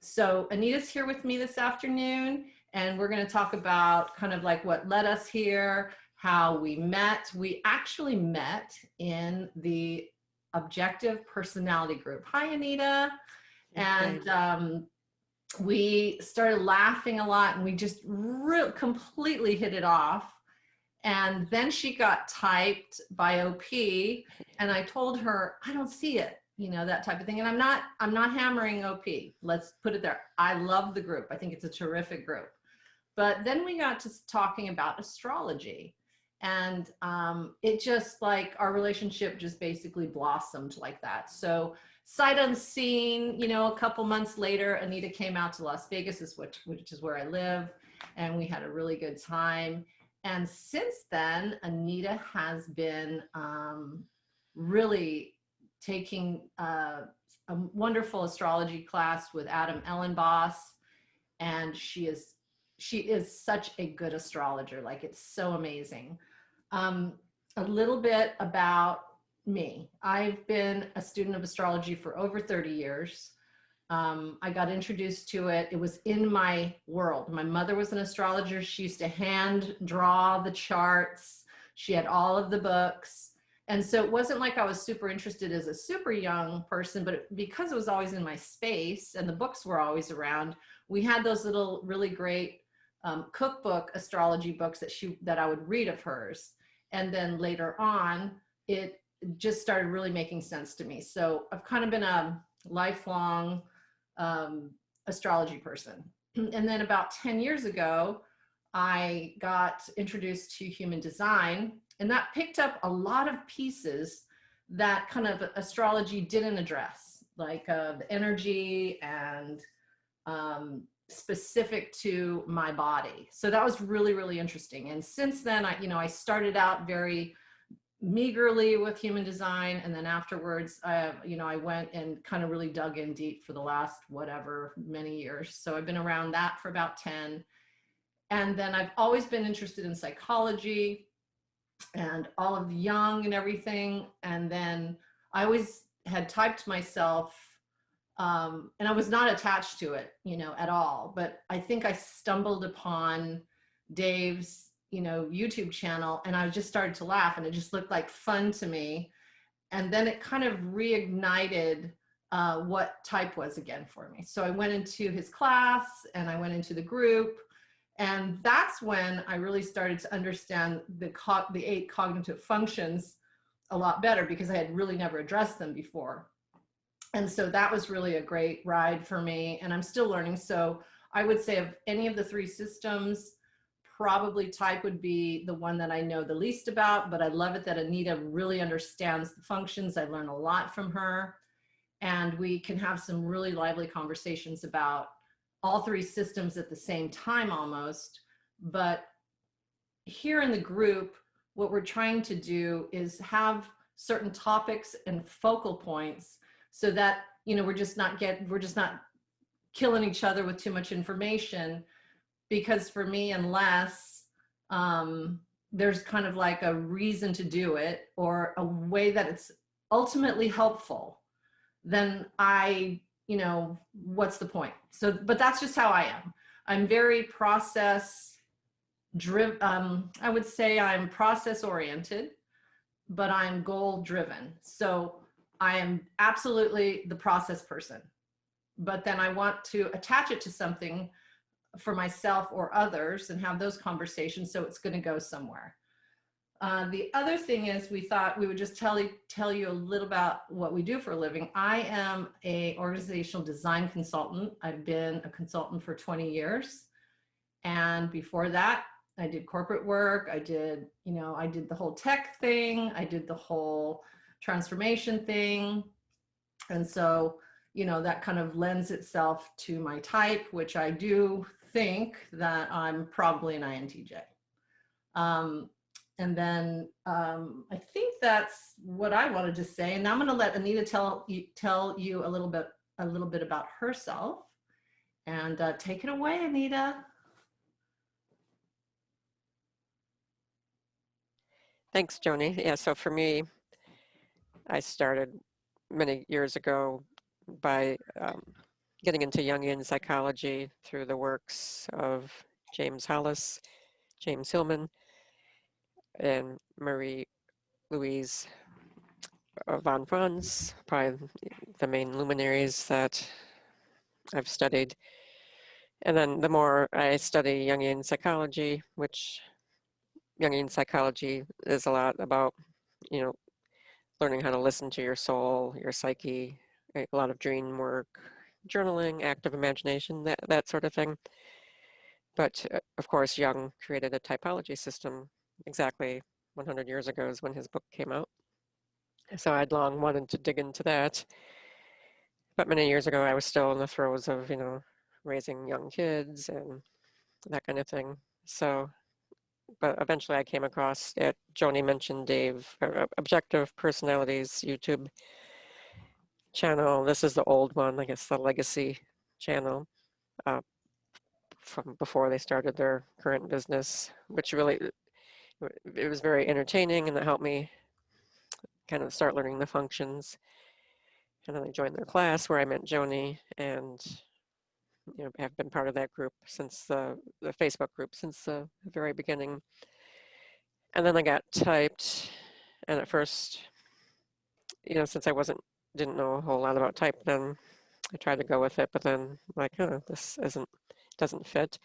So Anita's here with me this afternoon, and we're going to talk about kind of like what led us here, how we met. We actually met in the objective personality group. Hi, Anita. And we started laughing a lot, and we just completely hit it off. And then she got typed by OP, and I told her, I don't see it, that type of thing. And I'm not hammering OP. Let's put it there. I love the group. I think it's a terrific group. But then we got to talking about astrology, and it just like our relationship just basically blossomed like that. So sight unseen, a couple months later, Anita came out to Las Vegas, which is where I live, and we had a really good time. And since then, Anita has been really taking a wonderful astrology class with Adam Ellenboss, and she is such a good astrologer. Like, it's so amazing. A little bit about me. I've been a student of astrology for over 30 years. I got introduced to it. It was in my world. My mother was an astrologer. She used to hand draw the charts. She had all of the books. And so it wasn't like I was super interested as a super young person, but because it was always in my space and the books were always around, we had those little really great cookbook astrology books that I would read of hers. And then later on, it just started really making sense to me. So I've kind of been a lifelong astrology person. And then about 10 years ago, I got introduced to human design, and that picked up a lot of pieces that kind of astrology didn't address, like the energy and specific to my body. So that was really, really interesting. And since then, I started out very meagerly with human design, and then afterwards I went and kind of really dug in deep for the last many years. So I've been around that for about 10. And then I've always been interested in psychology and all of the Jung and everything. And then I always had typed myself, and I was not attached to it at all, but I think I stumbled upon Dave's YouTube channel, and I just started to laugh, and it just looked like fun to me. And then it kind of reignited what type was again for me. So I went into his class, and I went into the group, and that's when I really started to understand the 8 cognitive functions a lot better, because I had really never addressed them before. And so that was really a great ride for me, and I'm still learning. So I would say of any of the 3 systems, probably type would be the one that I know the least about, but I love it that Anita really understands the functions. I learn a lot from her, and we can have some really lively conversations about all 3 systems at the same time almost. But here in the group, what we're trying to do is have certain topics and focal points so that, we're just not killing each other with too much information. Because for me, unless there's kind of like a reason to do it or a way that it's ultimately helpful, then what's the point? So, but that's just how I am. I'm very process driven. I would say I'm process oriented, but I'm goal driven. So I am absolutely the process person, but then I want to attach it to something for myself or others and have those conversations, so it's going to go somewhere. The other thing is, we thought we would just tell you a little about what we do for a living. I am a organizational design consultant. I've been a consultant for 20 years. And before that, I did corporate work. I did the whole tech thing. I did the whole transformation thing. And so, that kind of lends itself to my type, which I do think that I'm probably an INTJ. And then I think that's what I wanted to say. And now I'm going to let Anita tell you a little bit about herself. And take it away, Anita. Thanks, Joni. Yeah, so for me, I started many years ago by getting into Jungian psychology through the works of James Hollis, James Hillman, and Marie Louise von Franz, probably the main luminaries that I've studied. And then the more I study Jungian psychology, which Jungian psychology is a lot about, you know, learning how to listen to your soul, your psyche, a lot of dream work, journaling, active imagination, that sort of thing. But of course, Jung created a typology system exactly 100 years ago is when his book came out. So I'd long wanted to dig into that. But many years ago, I was still in the throes of, raising young kids and that kind of thing. So, but eventually I came across it. Joni mentioned Dave, Objective Personalities YouTube channel. This is the old one, I guess the legacy channel uh, from before they started their current business, which really, it was very entertaining and it helped me kind of start learning the functions. And then I joined their class where I met Joni and have been part of that group since the Facebook group since the very beginning. And then I got typed, and at first, since I didn't know a whole lot about type, then I tried to go with it, but then like, this doesn't fit.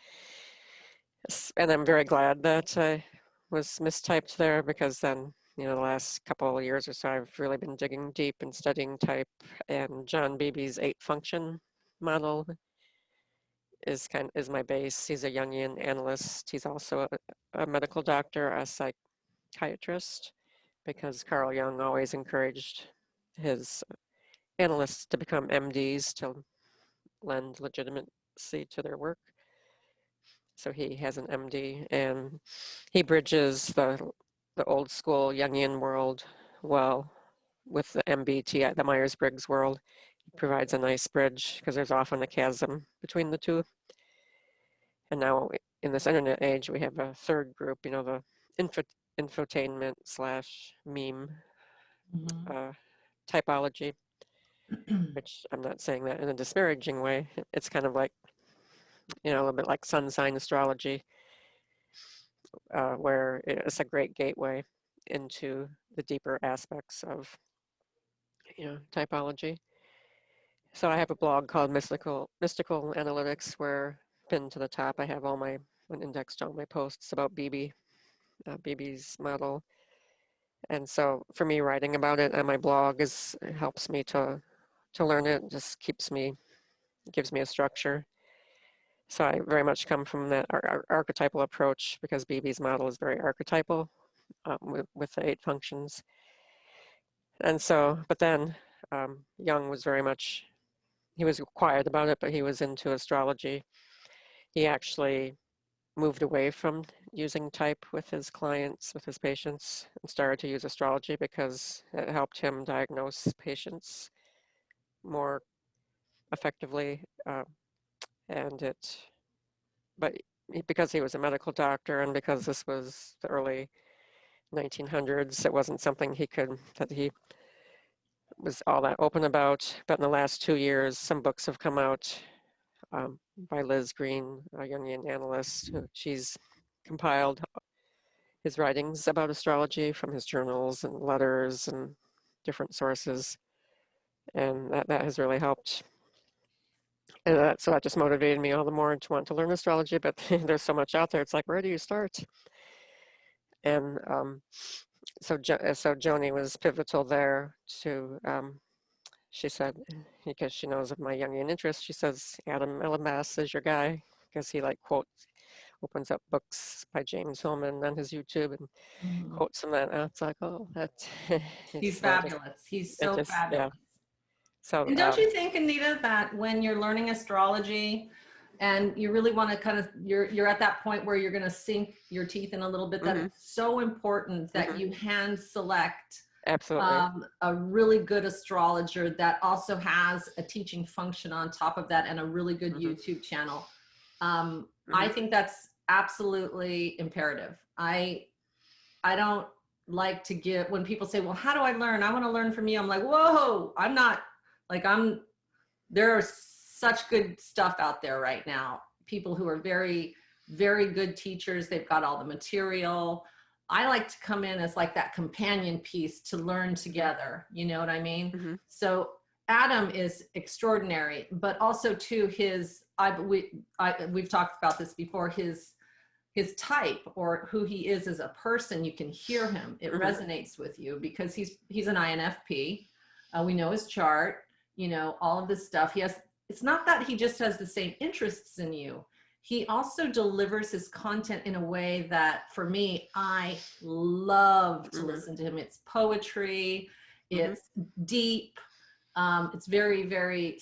And I'm very glad that I was mistyped there because then, the last couple of years or so, I've really been digging deep and studying type. And John Beebe's 8-function model is my base. He's a Jungian analyst. He's also a medical doctor, a psychiatrist, because Carl Jung always encouraged his analysts to become MDs to lend legitimacy to their work. So he has an MD, and he bridges the old school Jungian world well with the MBTI, the Myers-Briggs world. He provides a nice bridge because there's often a chasm between the two. And now in this internet age, we have a third group, the infotainment slash meme typology, which I'm not saying that in a disparaging way. It's kind of like, a little bit like sun sign astrology, where it's a great gateway into the deeper aspects of, typology. So I have a blog called Mystical Analytics, where pinned to the top I have indexed all my posts about BB's model. And so for me, writing about it on my blog helps me to learn it. Just gives me a structure. So I very much come from that archetypal approach because BB's model is very archetypal with the 8 functions. And so, but then Jung was he was quiet about it, but he was into astrology. He actually moved away from using type with his clients, with his patients, and started to use astrology because it helped him diagnose patients more effectively. And but because he was a medical doctor and because this was the early 1900s, it wasn't something that he was all that open about. But in the last 2 years, some books have come out by Liz Green, a Jungian analyst. She's compiled his writings about astrology from his journals and letters and different sources. And that has really helped. And so that just motivated me all the more to want to learn astrology, but there's so much out there. It's like, where do you start? And so Joni was pivotal there she said, because she knows of my Jungian interest, she says, Adam Ellenbass is your guy, because he opens up books by James Hillman on his YouTube and quotes him that. And it's like, oh, He's fabulous. He's so yeah. fabulous. So, And don't you think, Anita, that when you're learning astrology and you really want to kind of, you're at that point where you're going to sink your teeth in a little bit, that it's so important that you hand select absolutely a really good astrologer that also has a teaching function on top of that and a really good YouTube channel. I think that's absolutely imperative. I don't like to give, when people say, well, how do I learn? I want to learn from you. I'm like, whoa, I'm not like, there are such good stuff out there right now. People who are very, very good teachers. They've got all the material. I like to come in as like that companion piece to learn together. You know what I mean? Mm-hmm. So Adam is extraordinary, but also too we've talked about this before, his type, or who he is as a person. You can hear him. It Mm-hmm. resonates with you because he's an INFP. We know his chart, you know, all of this stuff. It's not that he just has the same interests in you. He also delivers his content in a way that, for me, I love to Mm-hmm. listen to him. It's poetry, Mm-hmm. it's deep, it's very, very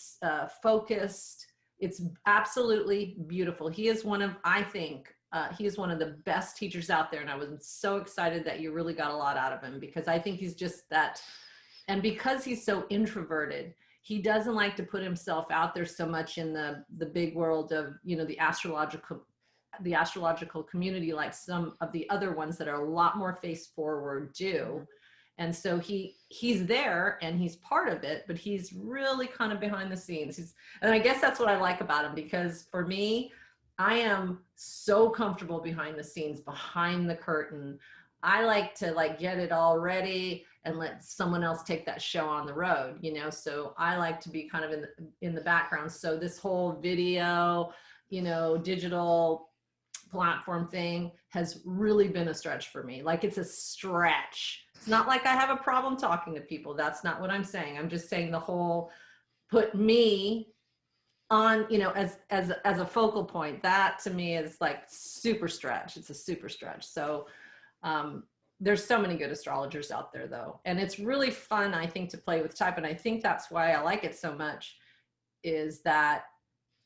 focused. It's absolutely beautiful. He is one of, I think, he is one of the best teachers out there. And I was so excited that you really got a lot out of him, because I think he's just that. And because he's so introverted, he doesn't like to put himself out there so much in the big world of, you know, the astrological community, like some of the other ones that are a lot more face forward do. And so he's there and he's part of it, but he's really kind of behind the scenes. And I guess that's what I like about him, because for me, I am so comfortable behind the scenes, behind the curtain. I like to like get it all ready and let someone else take that show on the road, you know? So I like to be kind of in the background. So this whole video, you know, digital platform thing has really been a stretch for me. Like, it's a stretch. It's not like I have a problem talking to people. That's not what I'm saying. I'm just saying the whole put me on, you know, as a focal point, that to me is like super stretch. It's a super stretch. So there's so many good astrologers out there though. And it's really fun, I think, to play with type. And I think that's why I like it so much, is that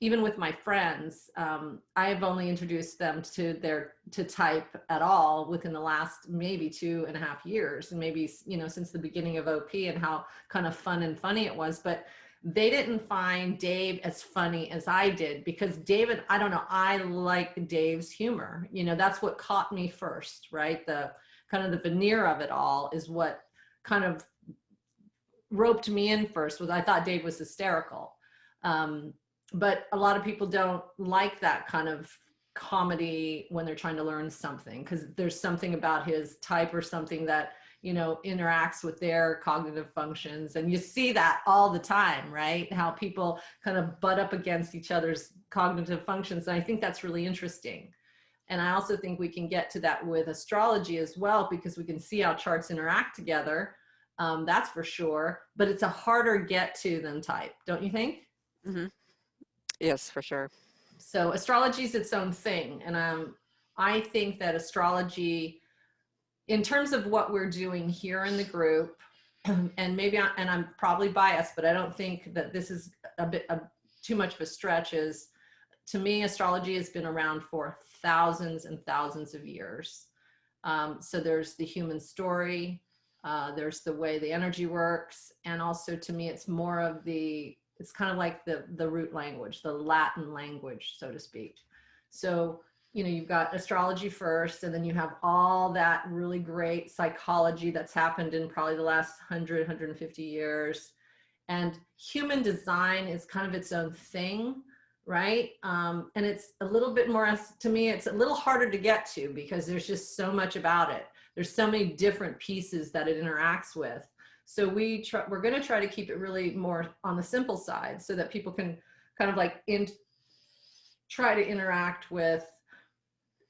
even with my friends, I have only introduced them to type at all within the last maybe 2.5 years, and maybe, you know, since the beginning of OP, and how kind of fun and funny it was. But they didn't find Dave as funny as I did, because David, I don't know, I like Dave's humor. You know, that's what caught me first, right? The kind of the veneer of it all is what kind of roped me in first. Was I thought Dave was hysterical. But a lot of people don't like that kind of comedy when they're trying to learn something, because there's something about his type or something that, you know, interacts with their cognitive functions. And you see that all the time, right? How people kind of butt up against each other's cognitive functions. And I think that's really interesting. And I also think we can get to that with astrology as well, because we can see how charts interact together. That's for sure. But it's a harder get to than type, don't you think? Mm-hmm. Yes, for sure. So astrology is its own thing. And I think that astrology, in terms of what we're doing here in the group, and maybe I'm probably biased, but I don't think that this is too much of a stretch, is, to me, astrology has been around for thousands and thousands of years. So there's the human story, there's the way the energy works, and also to me, it's more of it's kind of like the root language, the Latin language, so to speak. So, you know, you've got astrology first, and then you have all that really great psychology that's happened in probably the last 150 years. And human design is kind of its own thing, right? And it's a little bit more, to me, it's a little harder to get to, because there's just so much about it. There's so many different pieces that it interacts with. So we're going to try to keep it really more on the simple side, so that people can kind of like try to interact with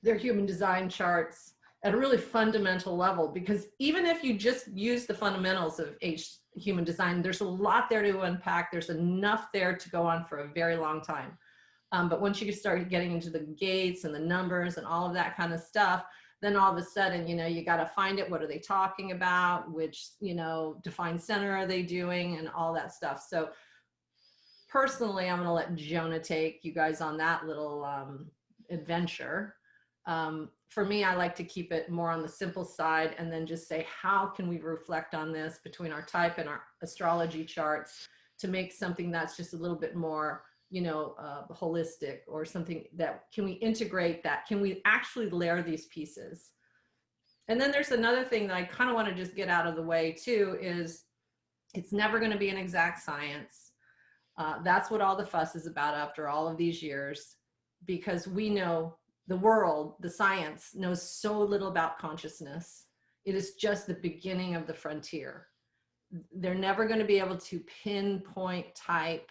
their human design charts at a really fundamental level. Because even if you just use the fundamentals of human design, there's a lot there to unpack. There's enough there to go on for a very long time. But once you start getting into the gates and the numbers and all of that kind of stuff, then all of a sudden, you know, you got to find it. What are they talking about? Which, you know, defined center are they doing, and all that stuff. So personally, I'm going to let Jonah take you guys on that little adventure. For me, I like to keep it more on the simple side, and then just say, how can we reflect on this between our type and our astrology charts to make something that's just a little bit more, you know, holistic, or something that, can we integrate that? Can we actually layer these pieces? And then there's another thing that I kind of want to just get out of the way too, is it's never going to be an exact science. That's what all the fuss is about after all of these years, because we know the world, the science knows so little about consciousness. It is just the beginning of the frontier. They're never going to be able to pinpoint type.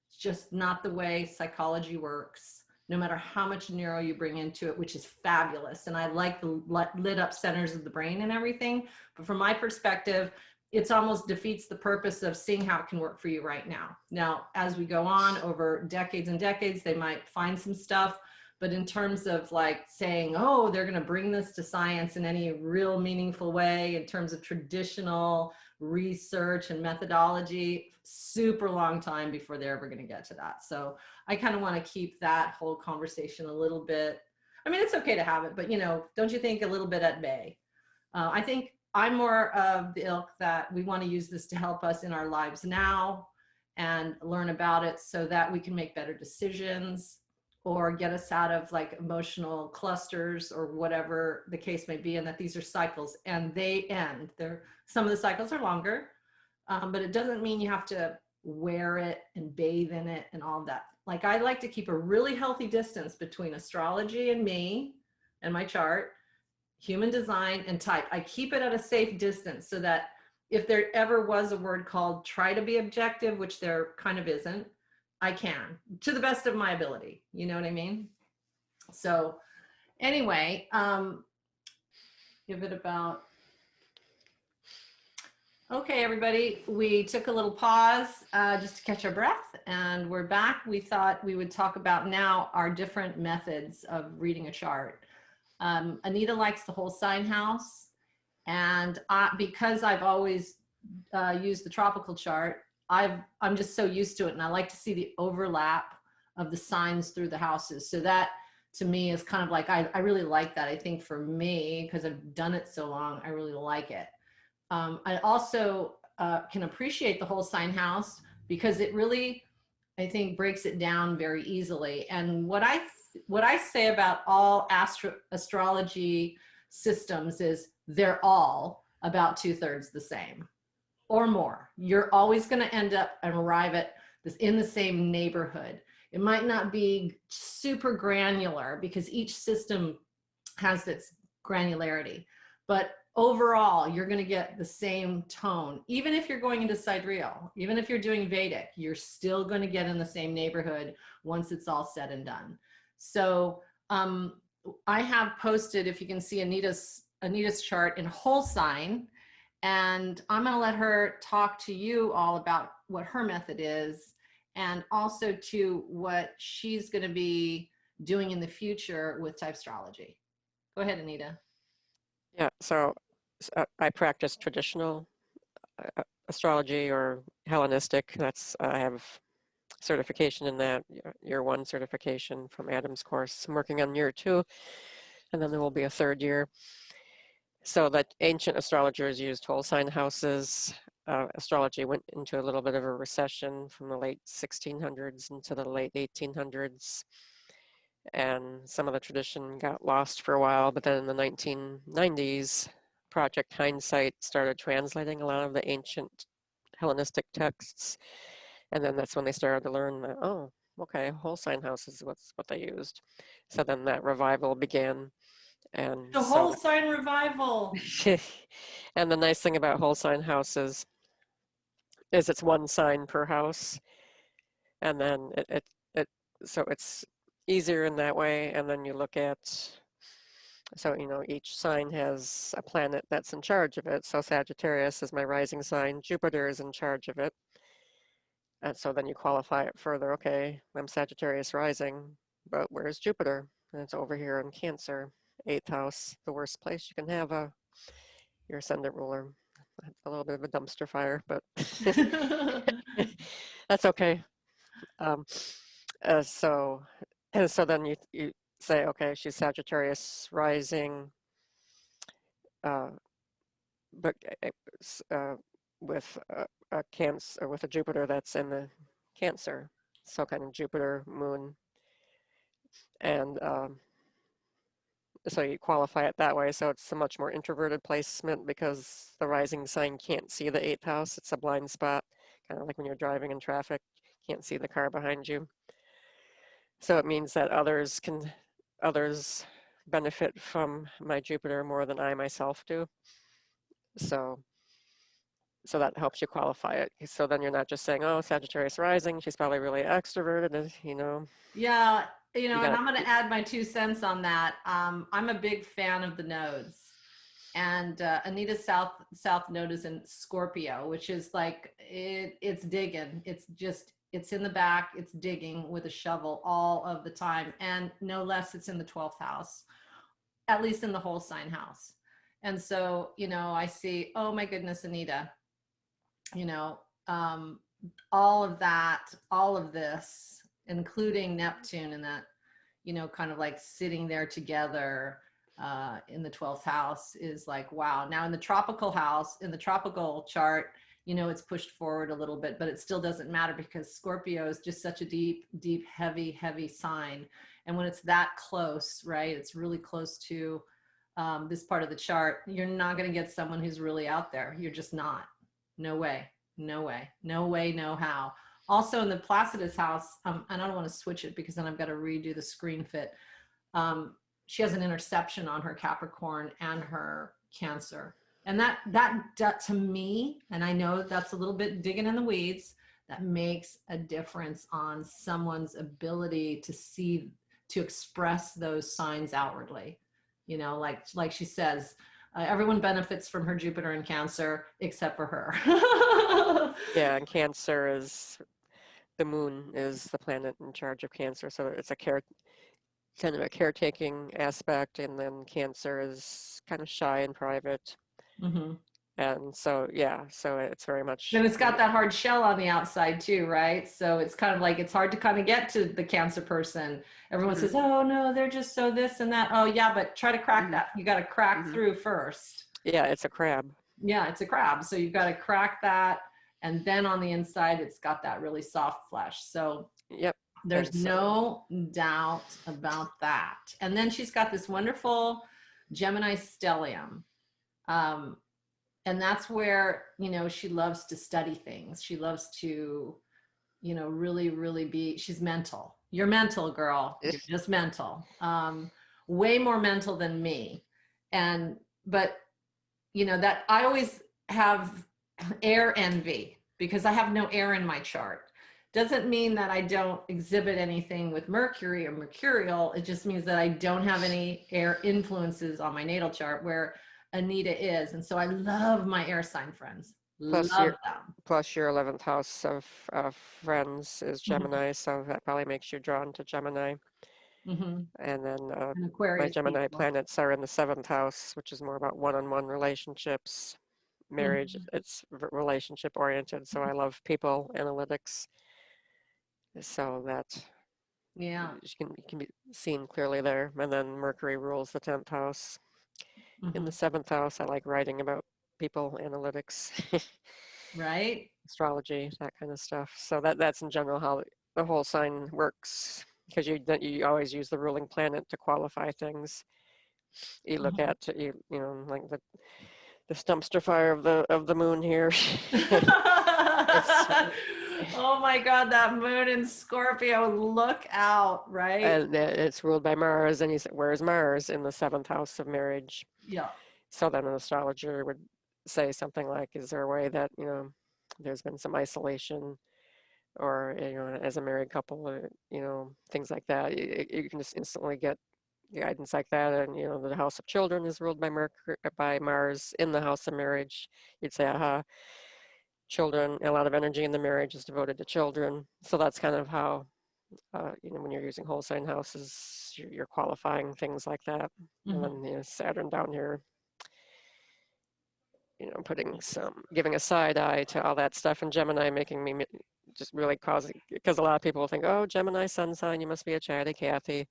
It's just not the way psychology works, no matter how much neuro you bring into it, which is fabulous. And I like the lit up centers of the brain and everything. But from my perspective, it's almost defeats the purpose of seeing how it can work for you right now. Now, as we go on over decades and decades, they might find some stuff. But in terms of like saying, oh, they're going to bring this to science in any real meaningful way, in terms of traditional research and methodology, super long time before they're ever going to get to that. So I kind of want to keep that whole conversation a little bit, I mean, it's okay to have it, but don't you think, a little bit at bay. I think I'm more of the ilk that we want to use this to help us in our lives now and learn about it so that we can make better decisions or get us out of like emotional clusters or whatever the case may be, and that these are cycles and they end. Some of the cycles are longer, but it doesn't mean you have to wear it and bathe in it and all of that. Like, I like to keep a really healthy distance between astrology and me and my chart, human design and type. I keep it at a safe distance so that if there ever was a word called try to be objective, which there kind of isn't, I can, to the best of my ability. You know what I mean? So anyway, give it about, okay, everybody, we took a little pause just to catch our breath, and we're back. We thought we would talk about now our different methods of reading a chart. Anita likes the whole sign house, and because I've always used the tropical chart, I'm just so used to it, and I like to see the overlap of the signs through the houses. So that to me is kind of like, I really like that. I think for me, because I've done it so long, I really like it. I also can appreciate the whole sign house because it really, I think, breaks it down very easily. And what I say about all astrology systems is they're all about 2/3 the same or more. You're always going to end up and arrive at this in the same neighborhood. It might not be super granular because each system has its granularity, but overall, you're going to get the same tone. Even if you're going into sidereal, even if you're doing Vedic, you're still going to get in the same neighborhood once it's all said and done. So I have posted, if you can see Anita's chart in whole sign, and I'm going to let her talk to you all about what her method is, and also to what she's going to be doing in the future with Typestrology. Go ahead, Anita. Yeah, so I practice traditional astrology or Hellenistic. I have certification in that, year one certification from Adam's course. I'm working on year two, and then there will be a third year. So that ancient astrologers used whole sign houses. Astrology went into a little bit of a recession from the late 1600s into the late 1800s. And some of the tradition got lost for a while, but then in the 1990s, Project Hindsight started translating a lot of the ancient Hellenistic texts. And then that's when they started to learn that, oh, okay, whole sign house is what they used. So then that revival began. And The so whole sign revival. and the nice thing about whole sign houses is it's one sign per house, and then so it's easier in that way. And then you look at, so each sign has a planet that's in charge of it. So Sagittarius is my rising sign, Jupiter is in charge of it, and so then you qualify it further. Okay, I'm Sagittarius rising, but where's Jupiter? And it's over here in Cancer, 8th house, the worst place you can have your ascendant ruler. A little bit of a dumpster fire, but that's okay. Um, so then you say, okay, she's Sagittarius rising, uh, but with a Cancer, with a Jupiter that's in the Cancer. So kind of Jupiter, Moon, and so you qualify it that way. So it's a much more introverted placement because the rising sign can't see the 8th house. It's a blind spot, kind of like when you're driving in traffic, can't see the car behind you. So it means that others benefit from my Jupiter more than I myself do. So so that helps you qualify it. So then you're not just saying, oh, Sagittarius rising, she's probably really extroverted, Yeah, you and got I'm going to add my 2 cents on that. I'm a big fan of the nodes. And Anita's south node is in Scorpio, which is like it's digging. It's in the back. It's digging with a shovel all of the time, and no less, it's in the 12th house, at least in the whole sign house. And so I see, oh my goodness, Anita, you know, um, all of that, all of this, including Neptune and that, kind of like sitting there together in the 12th house is like, wow. Now in the tropical house, in the tropical chart, it's pushed forward a little bit, but it still doesn't matter because Scorpio is just such a deep, deep, heavy, heavy sign. And when it's that close, right, it's really close to this part of the chart, you're not going to get someone who's really out there. You're just not. No way, no way, no way, no how. Also in the Placidus house, and I don't want to switch it because then I've got to redo the screen fit. She has an interception on her Capricorn and her Cancer. And that to me, and I know that's a little bit digging in the weeds, that makes a difference on someone's ability to express those signs outwardly. Like she says, everyone benefits from her Jupiter in Cancer except for her. yeah, and Cancer is the moon is the planet in charge of Cancer, so it's kind of a caretaking aspect, and then Cancer is kind of shy and private. Mm-hmm. And so, yeah, so it's very much, And it's got that hard shell on the outside too, right? So it's kind of like it's hard to kind of get to the Cancer person. Everyone says, "Oh no, they're just so this and that." Oh yeah, but try to crack that. You got to crack through first. yeah, it's a crab. Yeah, it's a crab. So you've got to crack that, and then on the inside, it's got that really soft flesh. So Yep. there's So, no doubt about that. And then she's got this wonderful Gemini stellium. And that's where, she loves to study things. She loves to, really, really she's mental. You're mental, girl. You're just mental. Way more mental than me. But, that I always have air envy because I have no air in my chart. Doesn't mean that I don't exhibit anything with Mercury or mercurial. It just means that I don't have any air influences on my natal chart where Anita is. And so I love my air sign friends. plus Love your them. plus your 11th house of friends is Mm-hmm. Gemini, so that probably makes you drawn to Gemini. Mm-hmm. And then And my Aquarius Gemini people. planets are in the 7th house, which is more about one-on-one relationships, marriage. Mm-hmm. It's relationship oriented, so I love people analytics. So that Yeah. can be seen clearly there. And then Mercury rules the 10th house. In Mm-hmm. the 7th house, I like writing about people, analytics, Right. astrology, that kind of stuff. So that's in general how the whole sign works, because you always use the ruling planet to qualify things. You look Mm-hmm. at like the dumpster fire of the moon here. It's Oh my God, that moon in Scorpio, look out, right? and it's ruled by Mars, and you say, where's Mars in the 7th house of marriage? Yeah. So then an astrologer would say something like, is there a way that, there's been some isolation, or, as a married couple, things like that. You can just instantly get guidance like that. And, the house of children is ruled by Mars in the house of marriage. You'd say, aha, children, a lot of energy in the marriage is devoted to children. So that's kind of how, when you're using whole sign houses, you're qualifying things like that. And Mm-hmm. then, Saturn down here, giving a side eye to all that stuff, and Gemini making me just really because a lot of people think, oh, Gemini sun sign, you must be a chatty Cathy.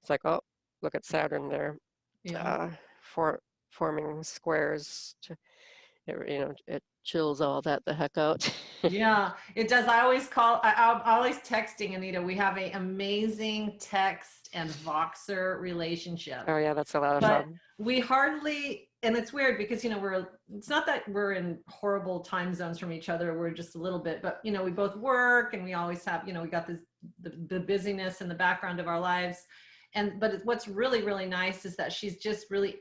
It's like, oh, look at Saturn there, Yeah. uh, for forming squares. It chills all that the heck out. Yeah, it does. I'm always texting Anita. We have an amazing text and Voxer relationship, Oh yeah, that's a lot of but fun. we hardly and it's weird because, it's not that we're in horrible time zones from each other. We're just a little bit, but, we both work and we always have, we got the busyness in the background of our lives. But what's really, really nice is that she's just really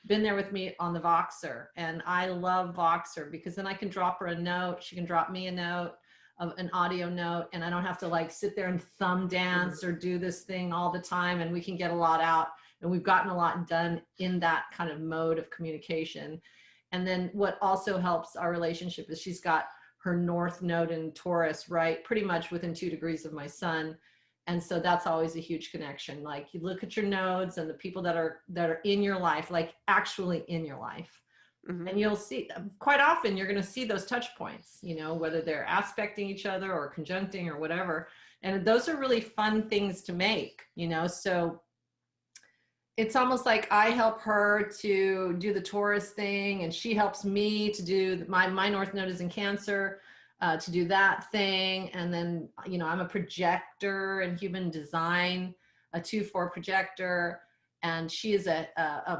been there with me on the Voxer. And I love Voxer because then I can drop her a note. She can drop me a note, an audio note, and I don't have to like sit there and thumb dance or do this thing all the time. And we can get a lot out. And we've gotten a lot done in that kind of mode of communication. And then what also helps our relationship is she's got her North Node in Taurus, right? Pretty much within 2 degrees of my sun. And so that's always a huge connection. Like you look at your nodes and the people that are in your life, like actually in your life. And you'll see quite often you're going to see those touch points, whether they're aspecting each other or conjuncting or whatever. And those are really fun things to make, so it's almost like I help her to do the Taurus thing and she helps me to do my North Node is in Cancer, to do that thing. And then, I'm a projector in human design, a 2-4 projector, and she is a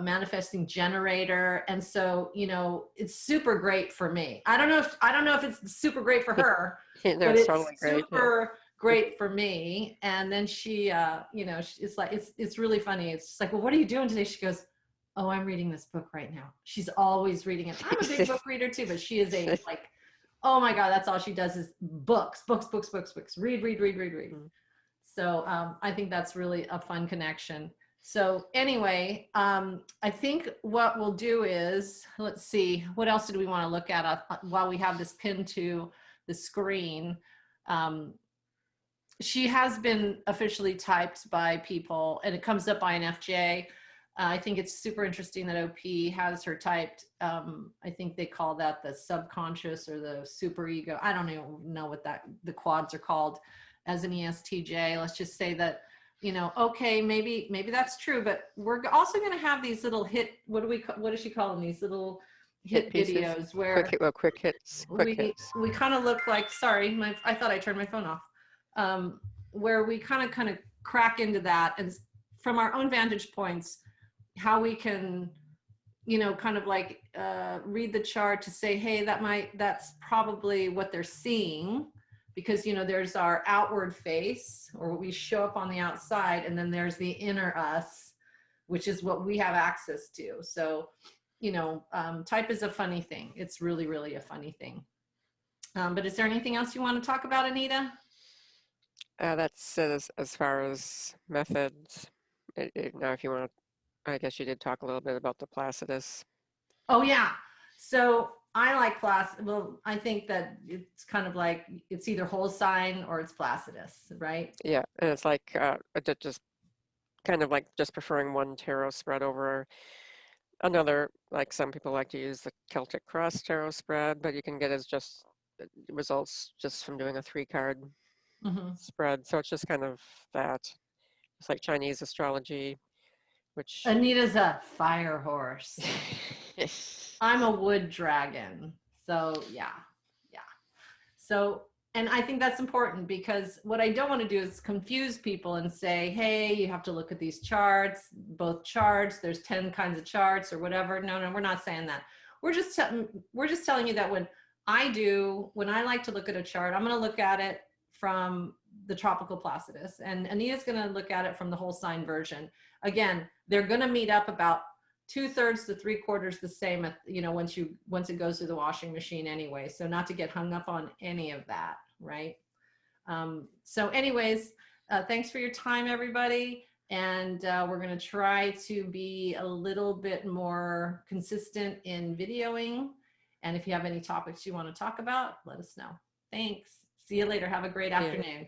manifesting generator. And so, it's super great for me. I don't know if it's super great for her, but it's totally great, super great for me. And then she, it's like, it's really funny. It's just like, well, what are you doing today? She goes, oh, I'm reading this book right now. She's always reading it. I'm a big book reader too, but she is a like, oh my God, that's all she does is books, read. So I think that's really a fun connection. So anyway, I think what we'll do is, let's see, what else did we want to look at while we have this pinned to the screen? She has been officially typed by people and it comes up by an FJ. I think it's super interesting that OP has her typed. I think they call that the subconscious or the super ego. I don't even know what the quads are called as an ESTJ. Let's just say that, okay, maybe that's true, but we're also going to have these little hit, what does she call them? These little hit videos where quick hits. We kind of look like, sorry, I thought I turned my phone off. Where we kind of crack into that and from our own vantage points, how we can, kind of like read the chart to say, hey, that's probably what they're seeing, because, there's our outward face or what we show up on the outside. And then there's the inner us, which is what we have access to. So, type is a funny thing. It's really, really a funny thing. But is there anything else you want to talk about, Anita? That's as far as methods. Now, if you want to, I guess you did talk a little bit about the Placidus. Oh, yeah. So I like Placidus. Well, I think that it's kind of like it's either whole sign or it's Placidus, right? Yeah, and it's like just kind of like just preferring one tarot spread over another. Like some people like to use the Celtic Cross tarot spread, but you can get as just results just from doing a 3-card spread. So it's just kind of that. It's like Chinese astrology, which Anita's a fire horse. I'm a wood dragon. So yeah. So, and I think that's important because what I don't want to do is confuse people and say, hey, you have to look at these charts, both charts, there's 10 kinds of charts or whatever. No, we're not saying that. We're just telling you that when I like to look at a chart, I'm going to look at it from the tropical Placidus, and Anita's going to look at it from the whole sign version. Again, they're going to meet up about 2/3 to 3/4 the same at, once it goes through the washing machine anyway. So not to get hung up on any of that, right? So anyways, thanks for your time, everybody. And we're going to try to be a little bit more consistent in videoing. And if you have any topics you want to talk about, let us know. Thanks. See you later. Have a great afternoon.